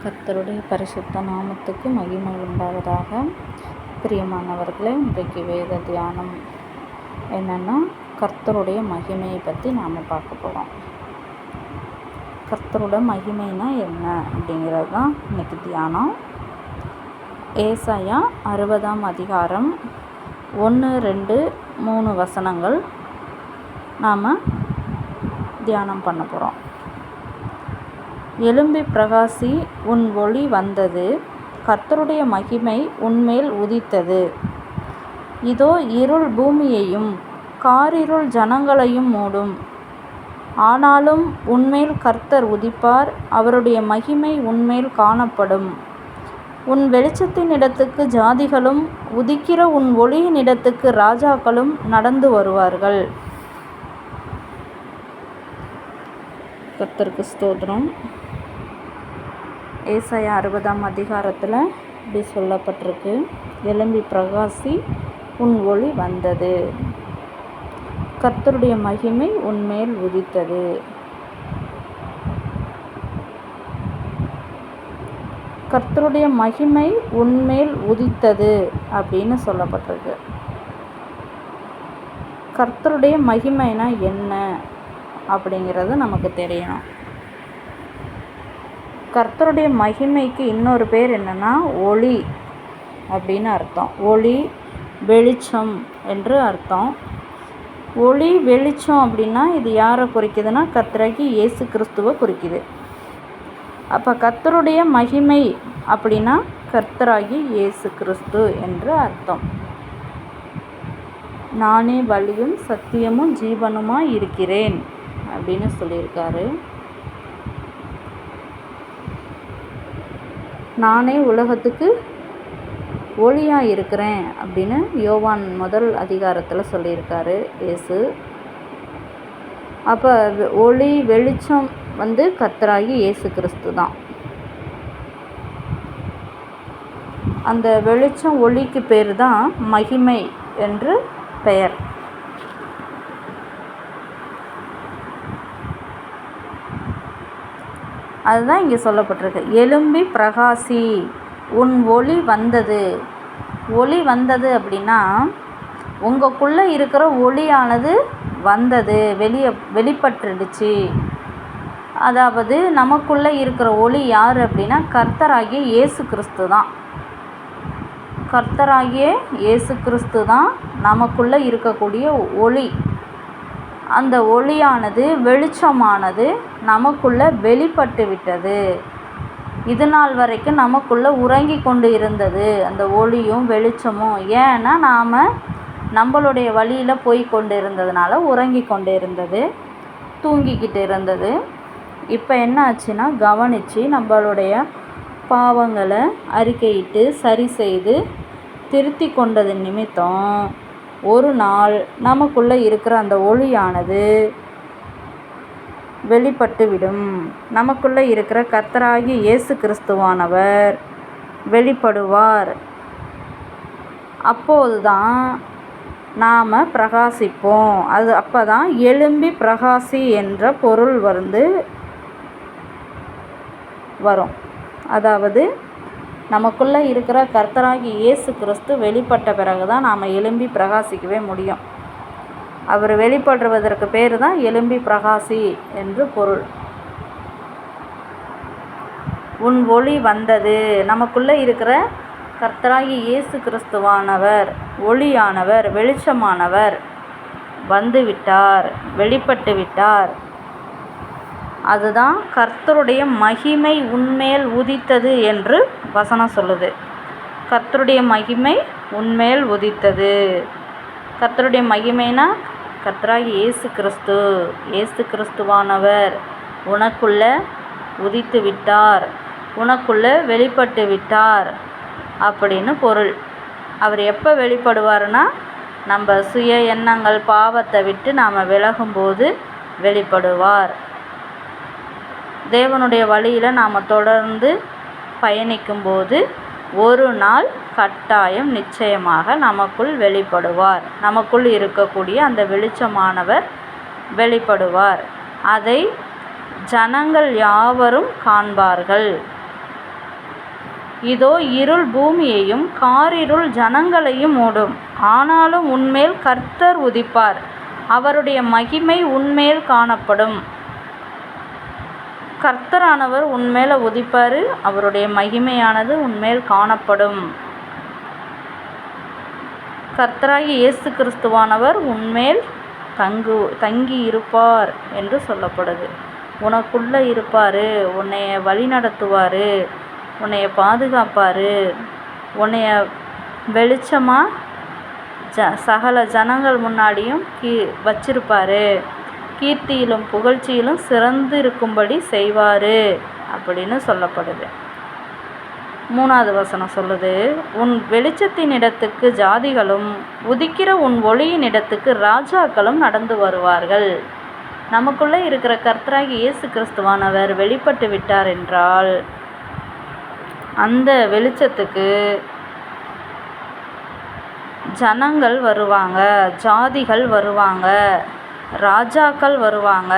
கர்த்தருடைய பரிசுத்த நாமத்துக்கு மகிமை உண்டாவதாக. பிரியமானவர்களே, இன்றைக்கு வேத தியானம் என்னென்னா கர்த்தருடைய மகிமையை பற்றி நாம் பார்க்க போகிறோம். கர்த்தரோட மகிமைனா என்ன அப்படிங்கிறது தான் இன்றைக்கி தியானம். ஏசாயா 60ஆம் அதிகாரம் 1, 2, 3 வசனங்கள் நாம் தியானம் பண்ண போகிறோம். எழும்பி பிரகாசி, உன் ஒளி வந்தது, கர்த்தருடைய மகிமை உன்மேல் உதித்தது. இதோ இருள் பூமியையும் காரிருள் ஜனங்களையும் மூடும். ஆனாலும் உன்மேல் கர்த்தர் உதிப்பார், அவருடைய மகிமை உன்மேல் காணப்படும். உன் வெளிச்சத்தின் இடத்துக்கு ஜாதிகளும் உதிக்கிற உன் ஒளியின் இடத்துக்கு ராஜாக்களும் நடந்து வருவார்கள். கர்த்தருக்கு ஸ்தோத்திரம். ஏசாயா 60ஆம் அதிகாரத்தில் இப்படி சொல்லப்பட்டிருக்கு, எழும்பி பிரகாசி, உன் ஒளி வந்தது, கர்த்தருடைய மகிமை உன்மேல் உதித்தது. கர்த்தருடைய மகிமை உன்மேல் உதித்தது அப்படின்னு சொல்லப்பட்டிருக்கு. கர்த்தருடைய மகிமைனா என்ன அப்படிங்கிறது நமக்கு தெரியணும். கர்த்தருடைய மகிமைக்கு இன்னொரு பேர் என்னென்னா ஒளி அப்படின்னு அர்த்தம். ஒளி, வெளிச்சம் என்று அர்த்தம். ஒளி, வெளிச்சம் அப்படின்னா இது யாரை குறிக்குதுன்னா கர்த்தராகி இயேசு கிறிஸ்துவை குறிக்குது. அப்போ கர்த்தருடைய மகிமை அப்படின்னா கர்த்தராகி இயேசு கிறிஸ்து என்று அர்த்தம். நானே வழியும் சத்தியமும் ஜீவனுமாக இருக்கிறேன் அப்படின்னு சொல்லியிருக்காரு. நானே உலகத்துக்கு ஒளியாக இருக்கிறேன் அப்படின்னு யோவான் 1 அதிகாரத்தில் சொல்லியிருக்காரு இயேசு. அப்போ ஒளி, வெளிச்சம் கர்த்தராகி இயேசு கிறிஸ்து தான். அந்த வெளிச்சம், ஒளிக்கு பேர் தான் மகிமை என்று பெயர். அதுதான் இங்கே சொல்லப்பட்டிருக்கு. எழும்பி பிரகாசி, உன் ஒளி வந்தது. ஒளி வந்தது அப்படின்னா உங்களுக்குள்ளே இருக்கிற ஒளியானது வந்தது, வெளிப்பட்டுடுச்சு. அதாவது நமக்குள்ளே இருக்கிற ஒளி யார் அப்படின்னா கர்த்தராகிய இயேசு கிறிஸ்து தான். கர்த்தராகிய இயேசு கிறிஸ்து தான் நமக்குள்ளே இருக்கக்கூடிய ஒளி. அந்த ஒளியானது, வெளிச்சமானது நமக்குள்ளே வெளிப்பட்டு விட்டது. இது நாள் வரைக்கும் நமக்குள்ளே உறங்கி கொண்டு இருந்தது அந்த ஒளியும் வெளிச்சமும். ஏன்னா நாம் நம்மளுடைய வழியில் போய் கொண்டு இருந்ததுனால உறங்கி கொண்டு இருந்தது, தூங்கிக்கிட்டு இருந்தது. இப்போ என்ன ஆச்சுன்னா கவனித்து நம்மளுடைய பாவங்களை அறிக்கையிட்டு சரி செய்து திருத்தி கொண்டது நிமித்தம் ஒரு நாள் நமக்குள்ளே இருக்கிற அந்த ஒளியானது வெளிப்பட்டுவிடும். நமக்குள்ளே இருக்கிற கர்த்தராகிய இயேசு கிறிஸ்துவானவர் வெளிப்படுவார். அப்போது தான் நாம் பிரகாசிப்போம். அப்போ தான் எழும்பி பிரகாசி என்ற பொருள் வரும். அதாவது நமக்குள்ளே இருக்கிற கர்த்தராகி இயேசு கிறிஸ்து வெளிப்பட்ட பிறகு தான் நாம் எழும்பி பிரகாசிக்கவே முடியும். அவர் வெளிப்படுவதற்கு பேர் தான் எழும்பி பிரகாசி என்று பொருள். உன் ஒளி வந்தது, நமக்குள்ளே இருக்கிற கர்த்தராகி இயேசு கிறிஸ்துவானவர், ஒளியானவர், வெளிச்சமானவர் வந்து விட்டார், வெளிப்பட்டு விட்டார். அதுதான் கர்த்தருடைய மகிமை உன்மேல் உதித்தது என்று வசனம் சொல்லுது. கர்த்தருடைய மகிமை உன்மேல் உதித்தது. கர்த்தருடைய மகிமைனா கர்த்தராகி இயேசு கிறிஸ்து, இயேசு கிறிஸ்துவானவர் உனக்குள்ளே உதித்து விட்டார், உனக்குள்ளே வெளிப்பட்டு விட்டார் அப்படின்னு பொருள். அவர் எப்போ வெளிப்படுவார்னா நம்ம சுய எண்ணங்கள், பாவத்தை விட்டு நாம் விலகும்போது வெளிப்படுவார். தேவனுடைய வழியில் நாம் தொடர்ந்து பயணிக்கும்போது ஒரு நாள் கட்டாயம் நிச்சயமாக நமக்குள் வெளிப்படுவார். நமக்குள் இருக்கக்கூடிய அந்த வெளிச்சமானவர் வெளிப்படுவார். அதை ஜனங்கள் யாவரும் காண்பார்கள். இதோ இருள் பூமியையும் காரிருள் ஜனங்களையும் மூடும். ஆனாலும் உன்மேல் கர்த்தர் உதிப்பார், அவருடைய மகிமை உன்மேல் காணப்படும். கர்த்தரானவர் உன்மேல உதிப்பார், அவருடைய மகிமையானது உன்மேல் காணப்படும். கர்த்தராகிய இயேசு கிறிஸ்துவானவர் உன்மேல் தங்கி இருப்பார் என்று சொல்லப்படுது. உனக்குள்ளே இருப்பார், உன்னைய வழி நடத்துவார், உன்னைய பாதுகாப்பார், உன்னைய வெளிச்சமாக சகல ஜனங்கள் முன்னாடியும் வச்சிருப்பார். கீர்த்தியிலும் புகழ்ச்சியிலும் சிறந்து இருக்கும்படி செய்வார் அப்படின்னு சொல்லப்படுது. 3வது வசனம் சொல்லுது, உன் வெளிச்சத்தின் இடத்துக்கு ஜாதிகளும் உதிக்கிற உன் ஒளியின் இடத்துக்கு ராஜாக்களும் நடந்து வருவார்கள். நமக்குள்ளே இருக்கிற கர்த்தராகிய இயேசு கிறிஸ்துவானவர் வெளிப்பட்டு விட்டார் என்றால் அந்த வெளிச்சத்துக்கு ஜனங்கள் வருவாங்க, ஜாதிகள் வருவாங்க, ராஜாக்கள் வருவாங்க.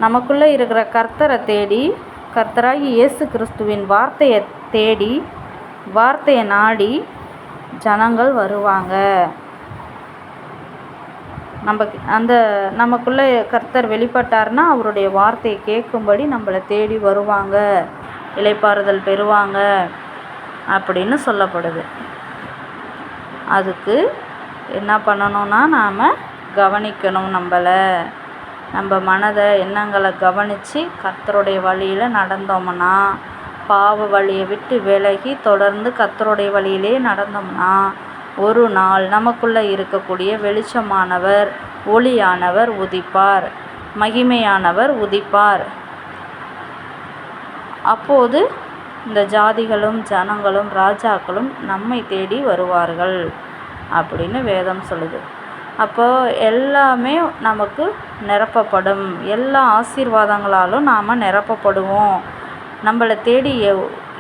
நமக்குள்ளே இருக்கிற கர்த்தரை தேடி, கர்த்தராகி இயேசு கிறிஸ்துவின் வார்த்தையை தேடி, வார்த்தையை நாடி ஜனங்கள் வருவாங்க. நமக்குள்ளே கர்த்தர் வெளிப்பட்டார்னா அவருடைய வார்த்தையை கேட்கும்படி நம்மளை தேடி வருவாங்க, இளைப்பாறுதல் பெறுவாங்க அப்படின்னு சொல்லப்படுது. அதுக்கு என்ன பண்ணணும்னா நாம் கவனிக்கணும். நம்ம மனதை எண்ணங்களை கவனித்து கர்த்தருடைய வழியில் நடந்தோம்னா, பாவ வழியை விட்டு விலகி தொடர்ந்து கர்த்தருடைய வழியிலே நடந்தோம்னா ஒரு நாள் நமக்குள்ளே இருக்கக்கூடிய வெளிச்சமானவர், ஒளியானவர் உதிப்பார், மகிமையானவர் உதிப்பார். அப்போது இந்த ஜாதிகளும் ஜனங்களும் ராஜாக்களும் நம்மை தேடி வருவார்கள் அப்படின்னு வேதம் சொல்லுது. அப்போது எல்லாமே நமக்கு நிரப்பப்படும், எல்லா ஆசீர்வாதங்களாலும் நாம் நிரப்பப்படுவோம். நம்மளை தேடி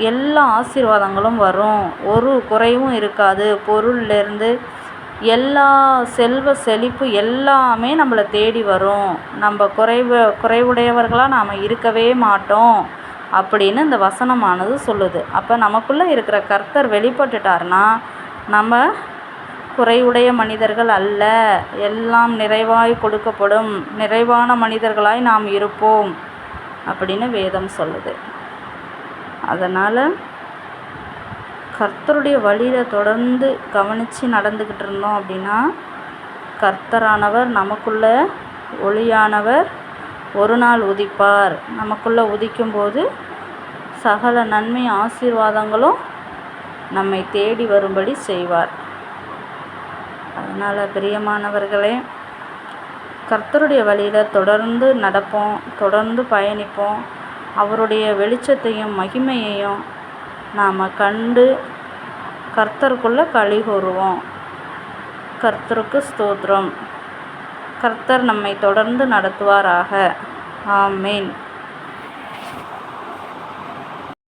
எல்லா ஆசீர்வாதங்களும் வரும், ஒரு குறைவும் இருக்காது. பொருள்லேருந்து எல்லா செல்வ செழிப்பு எல்லாமே நம்மளை தேடி வரும். நம்ம குறைவுடையவர்களாக நாம் இருக்கவே மாட்டோம் அப்படின்னு இந்த வசனமானது சொல்லுது. அப்போ நமக்குள்ளே இருக்கிற கர்த்தர் வெளிப்பட்டுட்டார்னா நம்ம குறைவுடைய மனிதர்கள் அல்ல, எல்லாம் நிறைவாய் கொடுக்கப்படும், நிறைவான மனிதர்களாய் நாம் இருப்போம் அப்படின்னு வேதம் சொல்லுது. அதனால் கர்த்தருடைய வழியில் தொடர்ந்து கவனித்து நடந்துக்கிட்டு இருந்தோம் அப்படின்னா கர்த்தரானவர் நமக்குள்ள ஒளியானவர் ஒரு நாள் உதிப்பார். நமக்குள்ளே உதிக்கும்போது சகல நன்மை ஆசீர்வாதங்களும் நம்மை தேடி வரும்படி செய்வார். அதனால் பிரியமானவர்களே, கர்த்தருடைய வழியில் தொடர்ந்து நடப்போம், தொடர்ந்து பயணிப்போம். அவருடைய வெளிச்சத்தையும் மகிமையையும் நாம் கண்டு கர்த்தருக்குள்ளே களி கூறுவோம். கர்த்தருக்கு ஸ்தோத்திரம். கர்த்தர் நம்மை தொடர்ந்து நடத்துவாராக. ஆமேன்.